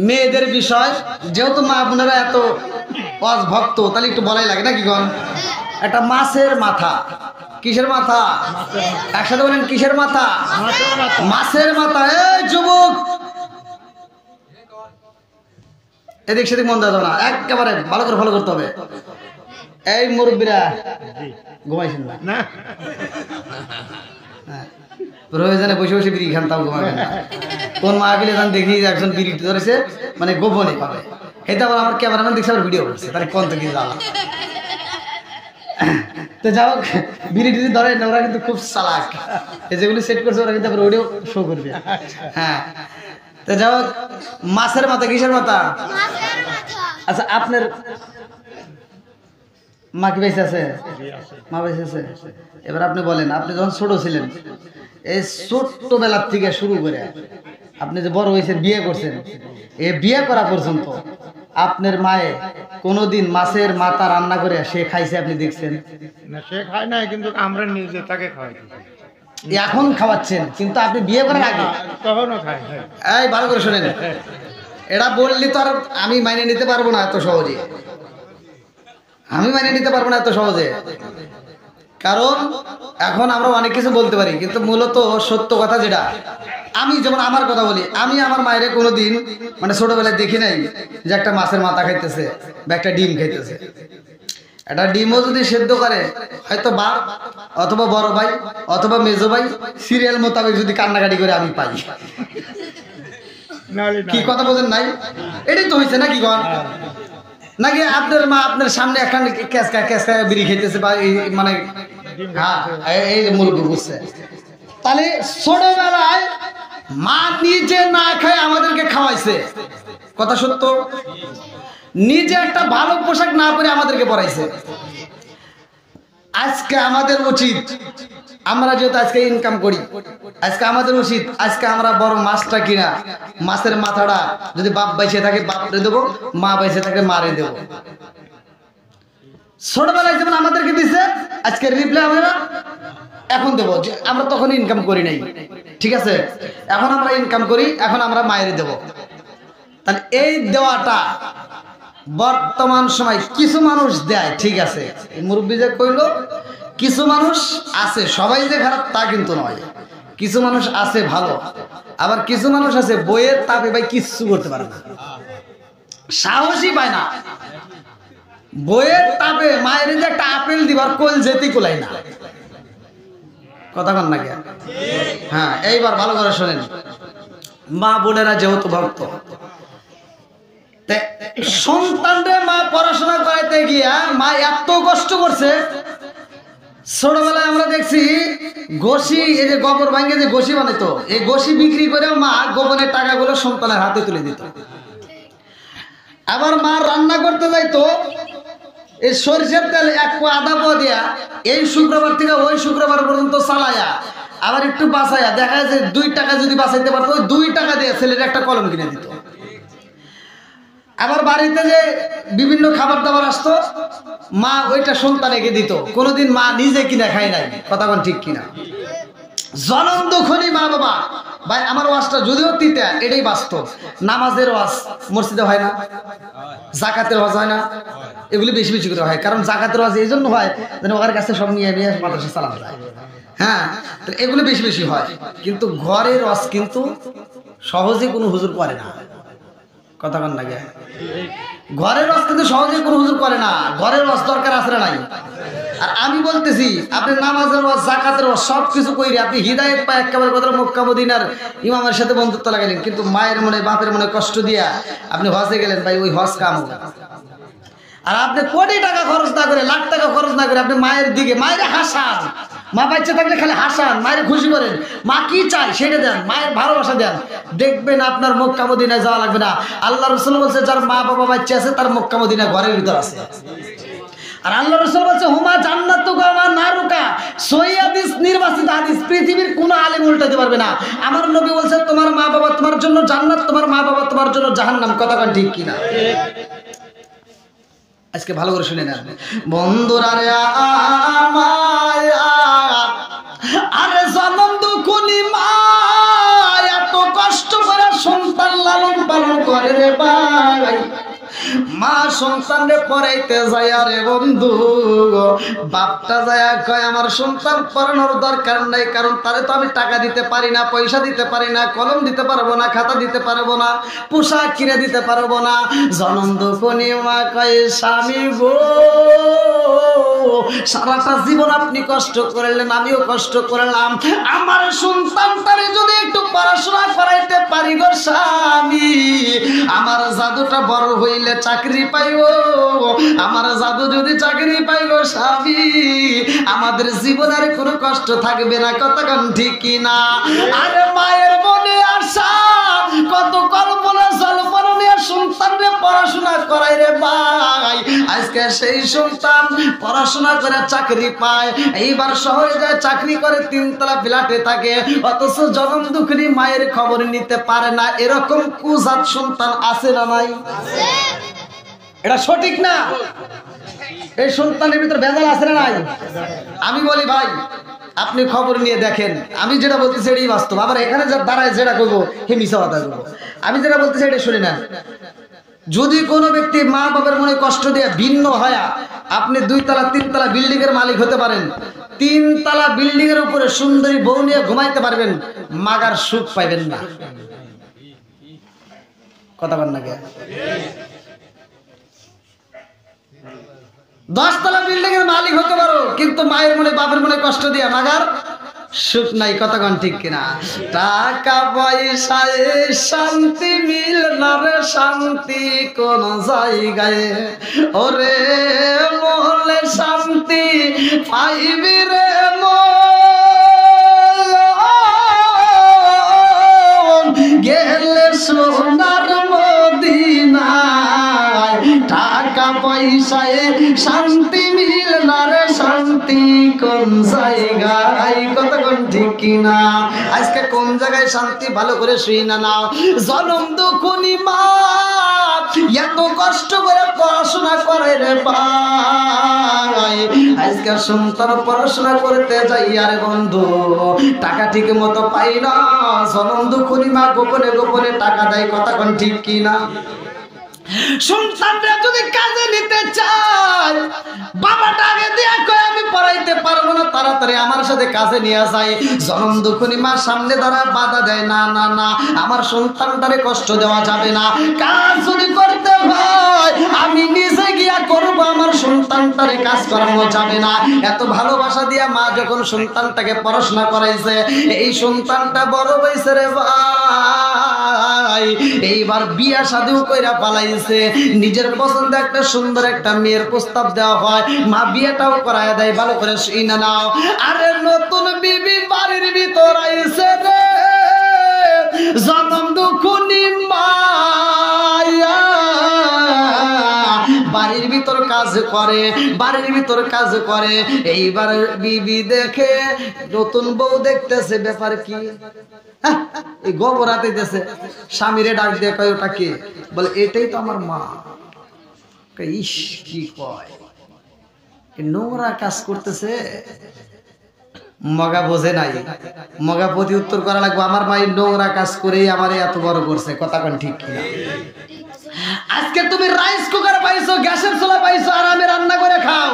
S1: মেয়েদের বিষয় যেহেতু মা আপনারা এত ভক্ত তাহলে একটু বলাই লাগে নাকি গন একটা মাছের মাথা কিসের মাথা একসাথে বলেন কিসের মাথা মাছের মাথা এই যুবক এদিক সেদিক মন দেওয়া যাবে না একেবারে ভালো করে ফলো করতে হবে এই মুরব্বীরা ঘুমাইছেন না প্রয়োজনে বসে বসে বিড়ি খান তাও ঘুমাবেন না কোন মাহফিলে যান দেখি একজন বিড়ি ধরেছে মানে গোপনে পাবে এটা আবার আমার ক্যামেরাম্যান দেখছে আবার ভিডিও করছে তাহলে কোন থেকে জ্বালা তো যাও বিড়ি টিড়ি ধরে ওরা কিন্তু খুব চালাক যেগুলি সেট করছে ওরা কিন্তু আবার ওইটাও শো করবে হ্যাঁ তো যাও মাছের মাথা কিসের মাথা আচ্ছা আপনার মা কি বেঁচে আছে মা বেঁচে আছে এবার আপনি বলেন আপনি যখন ছোট ছিলেন এই ছোট্টবেলার থেকে শুরু করে আপনি যে বড় হয়েছেন বিয়ে করছেন এই বিয়ে করা পর্যন্ত আপনার মায়ে কোনোদিন মাছের মাথা রান্না করে সে খাইছে আপনি দেখছেন
S2: না? সে খায় না, কিন্তু আমরা নিজে তাকে খাওয়াই।
S1: এখন খাওয়াচ্ছেন, কিন্তু আপনি বিয়ে করার আগে
S2: কখনো খাই।
S1: এই ভালো করে শোনেন, এটা বললি তো আর আমি মাইনে নিতে পারবো না এত সহজে, আমি মাইনে নিতে পারবো না এত সহজে। কারণ এখন আমরা অনেক কিছু বলতে পারি, কিন্তু মূলত সত্য কথা যেটা, আমি যেমন আমার কথা বলি, আমি আমার মায়ের কোনোদিন মানে ছোটবেলায় দেখি নাই যে একটা মাছের মাথা খাইতেছে বা একটা ডিম খাইতেছে। একটা ডিমও যদি সেদ্ধ করে, হয়তো বাপ অথবা বড় ভাই অথবা মেজো ভাই সিরিয়াল মোতাবেক যদি কান্নাকাটি করে আমি পাই। কি কথা বলেন নাই? এটাই তো হয়েছে নাকি গণ? নাকি আপনার মা আপনার সামনে একখান ক্যাসকা ক্যাসকা বিড়ি খেতেছে বা মানে হ্যাঁ এই মুরগি বুঝছে। তাহলে ছোটবেলায় মা নিজে না খায় আমাদেরকে খাওয়াইছে, কথা সত্য। নিজে একটা ভালো পোশাক না পরে আমাদেরকে পরাইছে। আজকে আমাদের উচিত, আমরা যেহেতু আজকে ইনকাম করি, আজকে আমাদের উচিত আজকে আমরা বড় মাছটা কিনা মাছের মাথাটা যদি বাপ বাইসে থাকে বাপরে দেবো, মা বাইসে থাকে মারে দেবো। ছোটবেলায় যেমন আমাদেরকে দিছে, আজকে রিপ্লাই আমরা এখন দেবো, যে আমরা তখন ইনকাম করি নাই, ঠিক আছে? এখন আমরা ইনকাম করি, এখন আমরা মায়ের দেবো। তাহলে এই দেওয়াটা বর্তমান সময় কিছু মানুষ দেয়, ঠিক আছে, মুরব্বী যে কইলো কিছু মানুষ আছে, সবাই যে খারাপ তা কিন্তু নয়, কিছু মানুষ আছে ভালো, আবার কিছু মানুষ আছে বইয়ের তাপে ভাই কিচ্ছু করতে পারে না, সাহসই পায় না। বইয়ের তাপে মায়ের যে একটা আপেল দিবার কোল যেতে কোলাই না, কথা কন নাকি? হ্যাঁ, এইবার ভালো করে শোনেন, মা বোনেরা যেহেতু ভক্ত, সন্তানরে মা পড়াশোনা করাইতে গিয়া মা এত কষ্ট করছে। ছোটবেলায় আমরা দেখছি ঘষি, এই যে গোবর ভাঙে যে ঘষি বানাইতো, এই ঘষি বিক্রি করেও মা গোবরের টাকাগুলো সন্তানের হাতে তুলে দিত। আবার মা রান্না করতে যাইতো, এই সরিষার তেল এক পা আধা পা দিয়া এই শুক্রবার থেকে ওই শুক্রবার পর্যন্ত চালায়া আবার একটু বাঁচাইয়া দেখা যায় যে 2 টাকা যদি বাঁচাইতে পারতো, ওই 2 টাকা দিয়ে ছেলের একটা কলম কিনে দিত। আবার বাড়িতে যে বিভিন্ন খাবার দাবার আসতো, মা ওইটা সন্তানকে দিত, কোনোদিন মা নিজে কিনা খায় নাই, কথা কোন ঠিক কিনা? জনম দুঃখনি মা বাবা। ভাই আমার ওয়াজটা যদিও তিতা, এটাই বাস্তব। নামাজের ওয়াজ মসজিদে হয় না, জাকাতের ওয়াজ হয় না, এগুলি বেশি বেশি করে হয়। কারণ জাকাতের ওয়াজ এই জন্য হয় যেন ওর কাছে সব নিয়ে নিয়ে মাদ্রাসা চালানো যায়। হ্যাঁ, তো এগুলো বেশি বেশি হয়, কিন্তু ঘরের ওয়াজ কিন্তু সহজে কোনো হুজুর করে না, কথা কন লাগে। ঘরের ওয়াজ কিন্তু সহজে কোনো হুজুর করে না, ঘরের ওয়াজ দরকার আছে না নাই? আর আমি বলতেছি আপনি নামাজের ওয়াজ জাকাতের ওয়াজ সব কিছু কইরে আপনি হিদায়াত পায় একেবারে কথা মক্কা মদিনার ইমামের সাথে বন্ধুত্ব লাগাইলেন, কিন্তু মায়ের মনে বাপের মনে কষ্ট দিয়া আপনি হজে গেলেন, ভাই ওই হজ কাম। আর আপনি কোটি টাকা খরচ না করে, লাখ টাকা খরচ না করে আপনি মায়ের দিকে, মায়ের হাসান, মা বাচ্চা থাকলে খালি হাসান, মায়ের খুশি করেন, মা কি চায় সেটা দেন, মায়ের ভালোবাসা দেন, দেখবেন আপনার মক্কা মদিনায় যাওয়া লাগবে না। আল্লাহ রাসূল বলছে যার মা বাবা বাচ্চা আছে তার মক্কা মদিনা ঘরের ভিতর আছে। আর আল্লাহ রাসূল বলছে হুমা জান্নাতুকা ওয়া নারুকা, সহিহ হাদিস, নির্বাচিত হাদিস, পৃথিবীর কোনো আলেম উল্টাতে পারবে না। আমার নবী বলছে তোমার মা বাবা তোমার জন্য জান্নাত, তোমার মা বাবা তোমার জন্য জাহান্নাম, কথা কোন ঠিক কিনা? আজকে ভালো করে শুনে নেন বন্ধুরা রে, আরে জনম দুঃখনি মা এত কষ্ট করে সন্তান লালন পালন করে রে ভাই। মা সন্তানরে পড়াইতে যায় রে বন্ধু, বাপটা যায় কয় আমার সন্তান পড়ানোর দরকার নাই, কারণ তারে তো আমি টাকা দিতে পারি না, পয়সা দিতে পারি না, কলম দিতে পারবো না, খাতা দিতে পারবো না, পোশাক কিনে দিতে পারবো না। জনম দুঃখনি মা কয় স্বামী গো, সারাটা জীবন আপনি কষ্ট করলেন, আমিও কষ্ট করলাম, আমার সন্তানটারে যদি একটু পড়াশোনা করাইতে পারি গো স্বামী, আমার জাদুটা বড় হইলে চাকরি পাইব, আমার জাদু যদি চাকরি পাইব স্বামী, আমাদের জীবনের কোনো কষ্ট থাকবে না, কথা কোন ঠিক কিনা? আরে মায়ের মনে আশা, কত কল্পনা জল্পনা নিয়ে সন্তানরে পড়াশোনা করাই রে ভাই। আজকে সেই সন্তান পড়াশোনা করে চাকরি পায়, এইবার শহরে যায় চাকরি করে 3 তলা ফ্ল্যাটে থাকে, অথচ জনম দুঃখিনী মায়ের খবর নিতে পারে না। এরকম কুজাত সন্তান আছে না নাই? এটা সঠিক না? এই সন্তানের ভিতর ভেজাল আছে না নাই? আমি বলি ভাই আপনি খবর নিয়ে দেখেন, আমি যেটা বলতেছি এটাই বাস্তব। আবার এখানে যা দাঁড়ায় যেটা করবো হে মিছা কথা করবো। আমি যেটা বলতেছি এটা শুনি না। যদি কোনো ব্যক্তি মা বাবার মনে কষ্ট দিয়ে ভিন্ন হয়, আপনি 2 তলা 3 তলা বিল্ডিং এর মালিক হতে পারেন, 3 তলা বিল্ডিং এর উপরে সুন্দরী বউ নিয়ে ঘুমাইতে পারবেন, মাগার সুখ পাইবেন না। কথা বল না কে? 10 তলা বিল্ডিং এর মালিক হতে পারো, কিন্তু মায়ের মনে বাবার মনে কষ্ট দিয়ে মাগার সুখ নাই। কথা কোন ঠিক কিনা? টাকা পয়সায় শান্তি মিল না রে, শান্তি কোন জায়গায়, ওরে মহলে শান্তি পাইবি রে মন, গেলে সোনার মদিনায়। টাকা পয়সায় শান্তি মিল না রে, শান্তি কোন জায়গায়। কথা কোন ঠিক কিনা? আজকে কোন জায়গায় শান্তি ভালো করে শুই না নাও। জনম দুঃখনি মা এত কষ্ট করে পড়াশোনা করে রে ভাই, আজকে সন্তান পড়াশোনা করতে যাই আরে বন্ধু টাকা ঠিক মতো পাই না। জনম দুঃখনি মা গোপনে গোপনে টাকা দেয়। কথা কোন ঠিক কিনা? সন্তানরা যদি কাজে নিতে চায়, বাবাটা আগে দিয়া কয় আমি পড়াইতে পারবো না, তাড়াতাড়ি আমার সাথে কাজে নিয়ে যায়। জনম দুঃখনি মা সামনে দাঁড়ায় বাধা দেয়, না না না, আমার সন্তানটারে কষ্ট দেওয়া যাবে না। কাজ যদি করতে হয় আমি নিজে গিয়া করবো, আমার সন্তানটারে কাজ করানো যাবে না। এত ভালোবাসা দিয়া মা যখন সন্তানটাকে পড়াশোনা করাইছে, এই সন্তানটা বড় হয়েছে রে ভাই, এইবার বিয়া শাদিও কইরা পালাইছে। নিজের পছন্দ একটা সুন্দর একটা মেয়ের প্রস্তাব দেওয়া হয়, মা বিয়েটাও করায় দেয়। ভালো করে শুনে নাও। আরে নতুন বিবি বাড়ির ভিতর আইছে রে, জনম দুঃখনি মায়া বাড়ির ভিতর কাজ করে, বাড়ির ভিতর কাজ করে। এইবার বিবি দেখে, নতুন বউ দেখতেছে, ব্যাপার কি? এই গোবর হাতে দিতেছে, স্বামীরে ডাক দিয়ে কয় ওটা কে? বলে এটাই তো আমার মা। ইস কি কয়, নোংরা কাজ করতেছে। মগা বোঝে নাই, মগা প্রতি উত্তর করা লাগবে, আমার মা নোংরা কাজ করেই আমার এত বড় করছে। কথা কোন ঠিক কিনা? আজকে তুমি রাইস কুকার পাইছো, গ্যাসের চুলা পাইছো, আরামে রান্না করে খাও।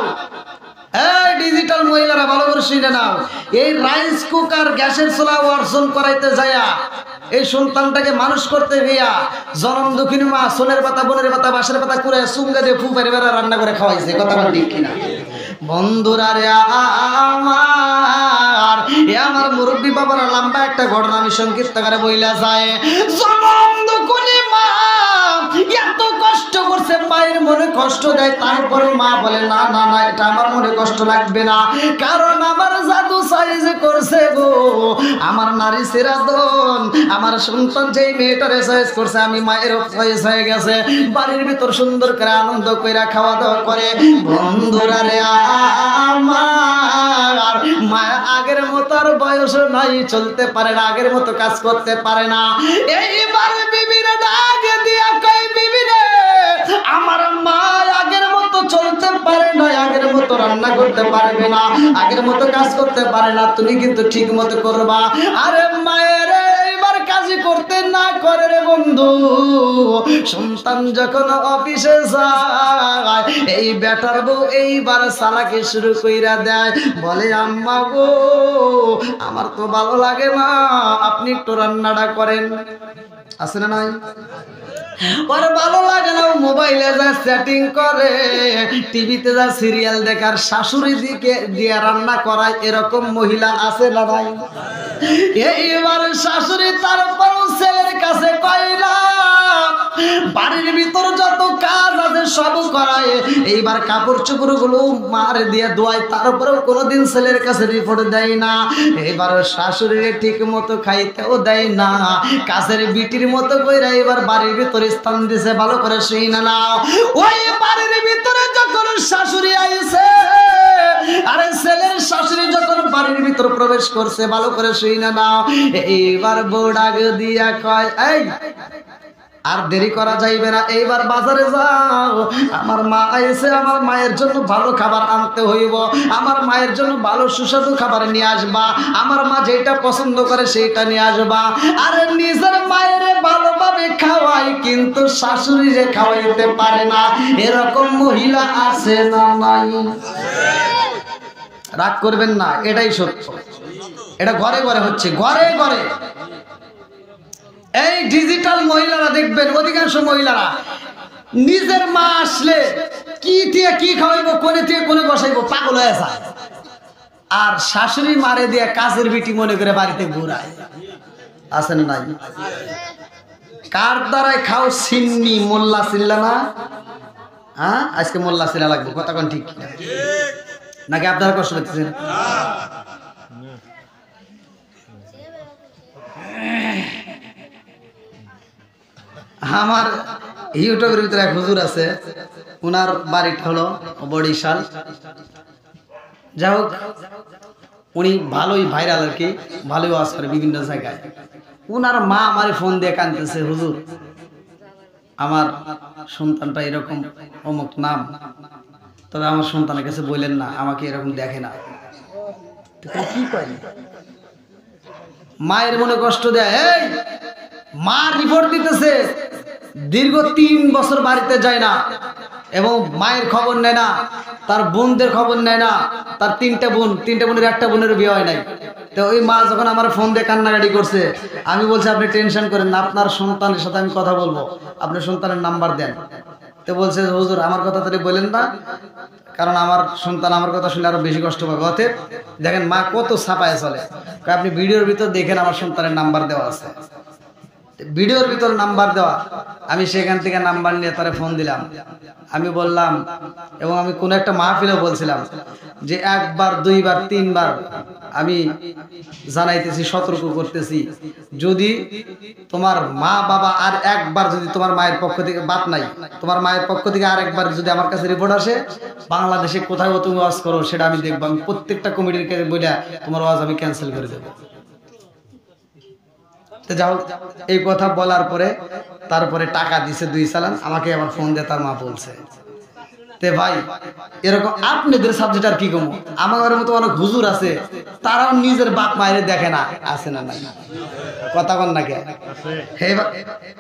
S1: এই ডিজিটাল মহিলারা ভালো করে শুনে নাও, এই রাইস কুকার গ্যাসের চুলা অর্জন করাইতে যায়া, এই সন্তানটাকে মানুষ করতে গিয়া জনম দুঃখিনী মা সোনের পাতা বোনের পাতা বাঁশের পাতা করে সুঙ্গা দিয়ে ফু বেড়ে বেড়ে রান্না করে খাওয়াইছে। কথা বল ঠিক কিনা? বন্ধুরা রে আমার মুরব্বী বাবারা লম্বা একটা ঘটনা আমি সংক্ষিপ্ত করে বইলা যায়। জনম দুঃখিনী মা এত কষ্ট করছে, মায়ের মনে কষ্ট দেয়, তারপরে মা বলে না না না, এটা আমার মনে কষ্ট লাগবে না, কারণ আমার জাদু সাইজ করছে গো, আমার নারী সিরাদন, আমার সন্তান যেই মেয়েটারে সাইজ করছে, আমি মায়ের সাইজ হয়ে গেছে। বাড়ির ভিতর সুন্দর করে আনন্দ করে খাওয়া দাওয়া করে। বন্ধুরা রে আমার মা আগের মতো আর বয়স নাই, চলতে পারে না, আগের মতো কাজ করতে পারে না। এইবার বিবির ডাক দিয়া কই, বিবি রে আমার মা আগের মতো চলতে পারে না, আগের মতো রান্না করতে পারবে না, আগের মতো কাজ করতে পারে না, তুমি কিন্তু ঠিক মতো করবা। আরে মায়ের এইবার কাজ করতে না করে রে বন্ধু, সন্তান যখন অফিসে যায়, এই বেটার বউ এইবার চালাকি শুরু কইরা দেয়, বলে আম্মা গো আমার তো ভালো লাগে না, আপনি একটু রান্নাটা করেন। আছে না নাই? ওর ভালো লাগে না, মোবাইলে যা সেটিং করে, টিভিতে যা সিরিয়াল দেখার, শাশুড়ি দিকে দিয়ে রান্না করায়, এরকম মহিলা আছে না ভাই? এইবার শাশুড়ি তারপর ছেলের কাছে কইলা বাড়ির ভিতর যত কাজ আছে সব করায়, এইবার কাপড় চোপড় গুলো মার দিয়ে ধোয়ায়, তারপরেও কোনোদিন ছেলের কাছে রিপোর্ট দেয় না। এবার শাশুড়িরে ঠিক মতো খাইতেও দেয় না, কাছের বিটির মতো কইরা এবার বাড়ির ভিতর স্থান দিছে। ভালো করে শুই না নাও, ওই বাড়ির ভিতরে যখন শাশুড়ি আইছে, আরে ছেলের শাশুড়ি যখন বাড়ির ভিতর প্রবেশ করছে, ভালো করে শুই না নাও, এইবার বউ ডাক দিয়া কয়, এই আর দেরি করা যাইবে না, এইবার বাজারে যাও। আমার মা আইছে, আমার মায়ের জন্য ভালো খাবার আনতে হইব, আমার মায়ের জন্য ভালো সুস্বাদু খাবার নিয়ে আসবা, আমার মা যেটা পছন্দ করে সেইটা নিয়ে আসবা। আরে নিজের মায়ের ভালোভাবে খাওয়াই কিন্তু শাশুড়িরে খাওয়াইতে পারে না, এরকম মহিলা আছে না নাই? রাগ করবেন না, এটাই সত্য, এটা ঘরে ঘরে হচ্ছে, ঘরে ঘরে। এই ডিজিটাল মহিলারা দেখবেন, অধিকাংশ মহিলারা নিজের মা আসলে কি দিয়ে কি খাওয়াইবো, কোনে দিয়ে কোনে বসাইবো, পাগল হয়ে যায়। আর শাশুড়ি মারে দিয়ে কাজের বিটি মনে করে বাড়িতে ঘুরায়, আছে না নাই? কার দ্বারাই খাও সিন্নি, মোল্লা চিল্লা না? হ্যাঁ, আজকে মোল্লা চিল্লা লাগবে, কথা কোন ঠিক কিনা? নাকি আপনারা কষ্ট করতেছেন? আমার ইউটিউবের ভিতরে এক হুজুর আছে, উনার বাড়িটা হলো বরিশাল। যাই হোক, উনি ভালোই ভাইরাল আর কি, ভালোই ওয়াজ করে বিভিন্ন জায়গায়। উনার মা আমারে ফোন দিয়ে কাঁদতেছে, হুজুর আমার সন্তানটা এরকম অমুক নাম, তবে আমার সন্তানের কাছে বললেন না, আমাকে এরকম দেখে না। কি কয়? মায়ের মনে কষ্ট দেয়। এই মা রিপোর্ট দিতেছে, দীর্ঘ 3 বছর বাড়িতে যায় না এবং মায়ের খবর নেয় না, তার বোনদের খবর নেয় না। তার 3টা বোনের একটা বোনের বিয়ে হয় নাই। তো ওই মা যখন আমার ফোন দিয়ে কান্নাকাটি করছে, আমি বলছি আপনি টেনশন করেন না, আপনার সন্তানের সাথে আমি কথা বলবো, আপনার সন্তানের নাম্বার দেন। তো বলছে হুজুর আমার কথা তাহলে বলেন না, কারণ আমার সন্তান আমার কথা শুনে আরো বেশি কষ্ট পাবে। অতএব দেখেন মা কত ছাপায় চলে। আপনি ভিডিওর ভিতর দেখেন আমার সন্তানের নাম্বার দেওয়া আছে, ভিডিওর ভিতর নাম্বার দেওয়া। আমি সেখান থেকে নাম্বার নিয়ে তারে ফোন দিলাম। আমি বললাম, এবং আমি কোন একটা মাহফিলে বলছিলাম যে 1 বার 2 বার 3 বার আমি জানাইতেছি, সতর্ক করতেছি, যদি তোমার মা বাবা আর একবার যদি তোমার মায়ের পক্ষ থেকে বাদ নাই, তোমার মায়ের পক্ষ থেকে আর একবার যদি আমার কাছে রিপোর্ট আসে, বাংলাদেশে কোথাও তুমি ওয়াজ করো সেটা আমি দেখবো। আমি প্রত্যেকটা কমিটির কাছে বলে তোমার ওয়াজ আমি ক্যান্সেল করে দেবো। যাও, এই কথা বলার পরে তারপরে টাকা দিছে 2 চালান, আমাকে আবার ফোন দিয়ে তার মা বলছে, তে ভাই এরকম আপনাদের সাবজেক্ট আর কি কম, আমার মতো অনেক হুজুর আছে, তারাও নিজের বাপ মায়ের দেখে না, আছে না নাই? কথা বল নাকি?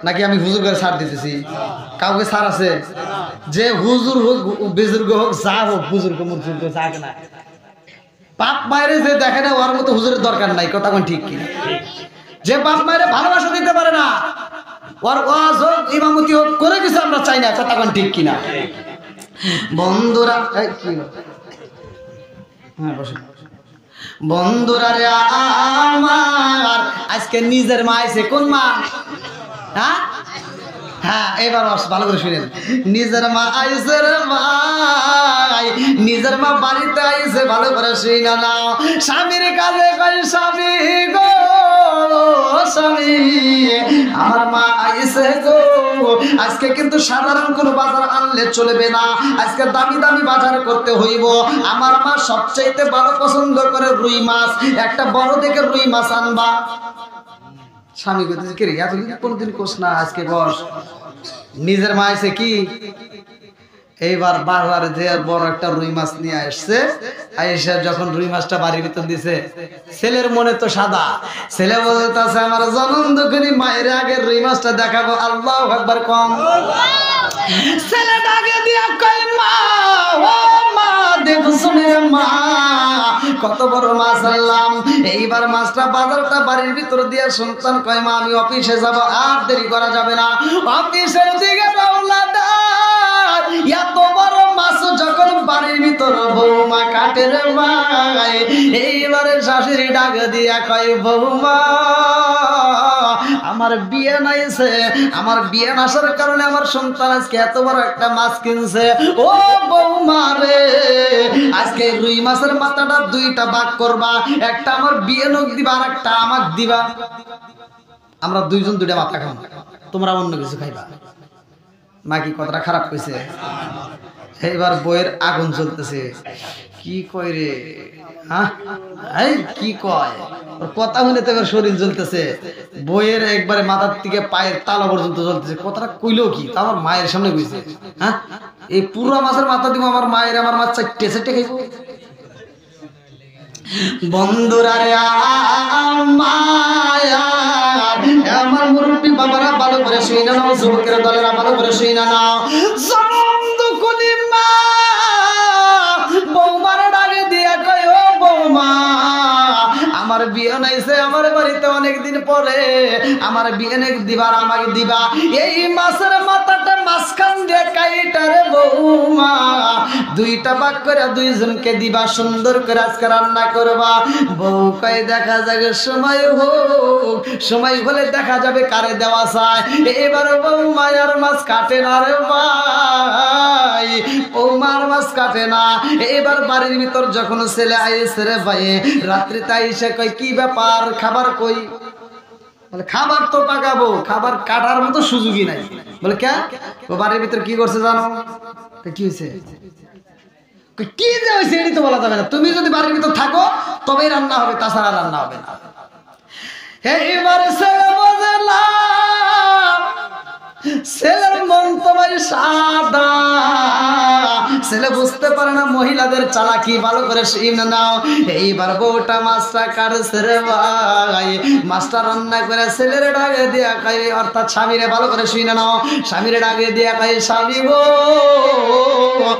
S1: নাকি আমি হুজুর করে ছাড় দিতেছি? কাউকে ছাড় আছে? যে হুজুর হোক, বুজুর্গ হোক, যা হোক, বুজুর্গ মুজুর্গ যাক না, বাপ মায়ের যে দেখে না, ওর মতো হুজুরের দরকার নাই। কথা কোন ঠিক কিনা? যে বাপ মায়ের ভালোবাসা দিতে পারে না, ওর ওয়াজ হোক, ইমামতি হোক, করে কিছু আমরা চাই না। কথা কোন ঠিক কিনা? বন্ধুরা, বন্ধুরা রে আমার, আজকে নিজের মা আইছে। কোন মা? হ্যাঁ হ্যাঁ, এবার ভালো করে শুনেন। নিজের মা আইছে রে ভাই, নিজের মা বাড়িতে আইছে, ভালো করে শুইনা নাও। স্বামীর কাজে কই, স্বামী গো স্বামী, আমার মা আইছে গো। আজকে কিন্তু সাধারণ কোনো বাজার আনলে চলবে না, আজকে দামি দামি বাজার করতে হইব। আমার মা সবচাইতে ভালো পছন্দ করে রুই মাছ, একটা বড় দেখে রুই মাছ আনবা। স্বামী কইতেছে, কে রে এতদিন কোনদিন কোস না, আজকে বস। নিজের মা আইছে কি, এইবার বাজারে যে বড় একটা রুই মাছ নিয়ে আসছে। আয়েশা যখন রুই মাছটা বাড়ির ভিতর দিছে, ছেলের মনে তো সাদা, ছেলে বলতেছে আমার জনম দুঃখিনী মায়ের আগে রুই মাছটা দেখাবো। আল্লাহু আকবার কম। ছেলেটা আগে দিয়া কই, মা ও মা দেখো শুনে মা, কত বড় মাছ আনলাম। এইবার মাছটা বাজারটা বাড়ির ভিতর দিয়ে সন্তান কয়, মা আমি অফিসে যাব, আর দেরি করা যাবে না, অফিসের দিকে রওনা দাও। এত বড় মাছ যখন বাড়ির ভিতর বৌমা কাটে রে ভাই, এইবারে শাশুড়ি ডাক দিয়া কয়, বৌমা আমার বিয়ে নাইছে, আমার বিয়ে আসার কারণে আমার সন্তান আজকে এত বড় একটা মাছ কিনছে। ও বৌমা রে, আজকে রুই মাছের মাথাটা 2টা ভাগ করবা, একটা আমার বিয়ে নখ দিবা, আর একটা আমাক দিবা। আমরা 2জন 2টা মাথা খাবো, তোমরা অন্য কিছু খাইবা। মা কি কথাটা খারাপ কইছে? এইবার বইয়ের আগুন চলতেছে, কি কয় রে, হ্যাঁ এই কি কয়, ওর কথা শুনে তো এবার শরীর জ্বলতেছে, বইয়ের একবারে মাথার থেকে পায়ের তালা পর্যন্ত জ্বলতেছে। কথাটা কইলো কি তা আমার মায়ের সামনে কইছে, হ্যাঁ এই পুরো মাছের মাথা দিব আমার মায়ের, আমার মা চারটে চারটে খাইব। বন্ধুরা রে আমার মুরব্বী বাবারা ভালো করে শুই না নাও, যুবকের দলেরা ভালো করে শুই না নাও। মা বৌমার ডাকে দিয়া কই ও বৌমা আমার বিয়ে নাইছে, আমার বাড়িতে অনেকদিন পরে আমার বিয়ে নাকি দিবার, আমাকে দিবা এই মাছের মাথাটা মাঝখান দিয়ে কাইটারে বৌমা দুইটা ভাগ করে দুইজনকে দিবা, সুন্দর করে আজকে রান্না করবা। বউ কই দেখা যাবে সময় হোক, সময় হলে দেখা যাবে কারে দেওয়া যায়। এবার বৌমা আর মাছ কাটে না রে ভাই, বৌমার মাছ কাটে না। এবার বাড়ির ভিতর যখন ছেলে আইসে রে ভাই, রাত্রিতে আইসে কই কি ব্যাপার খাবার কই? বলে খাবার তো পাকাবো, খাবার কাটার মতো সুযোগই নাই। বলে কে? বাড়ির ভিতর কি করছে জানো? কি হয়েছে? কি যে হয়েছে এটি তো বলা যাবে না, তুমি যদি বাড়ির ভিতর থাকো তবেই রান্না হবে, তাছাড়া রান্না হবে না। এইবারে ছেলে বোঝে না, ছেলের মন তোমার সাদা, ছেলে বুঝতে পারে না মহিলাদের চালাকি, ভালো করে শুনে নাও। এইবার বউটা মাছটা কাটছে রে ভাই, মাছটা রান্না করে ছেলের ডাকে দিয়া খাই, অর্থাৎ স্বামীরে ভালো করে শুনে নাও, স্বামীরে ডাকে দিয়া খাই, স্বামী গো